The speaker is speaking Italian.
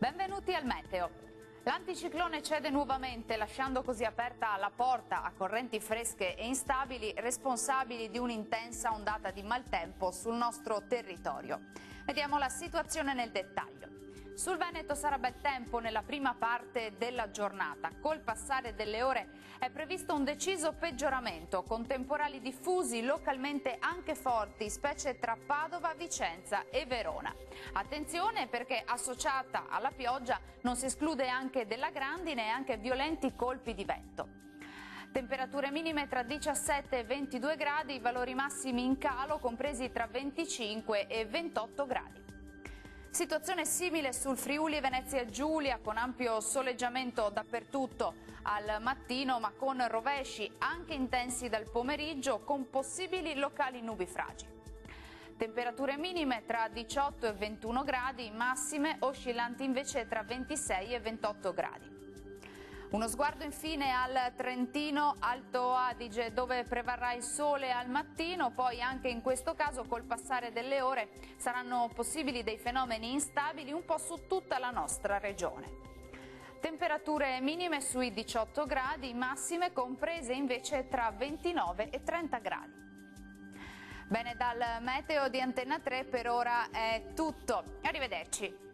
Benvenuti al meteo. L'anticiclone cede nuovamente, lasciando così aperta la porta a correnti fresche e instabili responsabili di un'intensa ondata di maltempo sul nostro territorio. Vediamo la situazione nel dettaglio. Sul Veneto sarà bel tempo nella prima parte della giornata. Col passare delle ore è previsto un deciso peggioramento, con temporali diffusi, localmente anche forti, specie tra Padova, Vicenza e Verona. Attenzione perché associata alla pioggia non si esclude anche della grandine e anche violenti colpi di vento. Temperature minime tra 17 e 22 gradi, valori massimi in calo compresi tra 25 e 28 gradi. Situazione simile sul Friuli e Venezia Giulia, con ampio soleggiamento dappertutto al mattino, ma con rovesci anche intensi dal pomeriggio, con possibili locali nubifragi. Temperature minime tra 18 e 21 gradi, massime oscillanti invece tra 26 e 28 gradi. Uno sguardo infine al Trentino Alto Adige, dove prevarrà il sole al mattino, poi anche in questo caso col passare delle ore saranno possibili dei fenomeni instabili un po' su tutta la nostra regione. Temperature minime sui 18 gradi, massime comprese invece tra 29 e 30 gradi. Bene, dal meteo di Antenna 3 per ora è tutto. Arrivederci.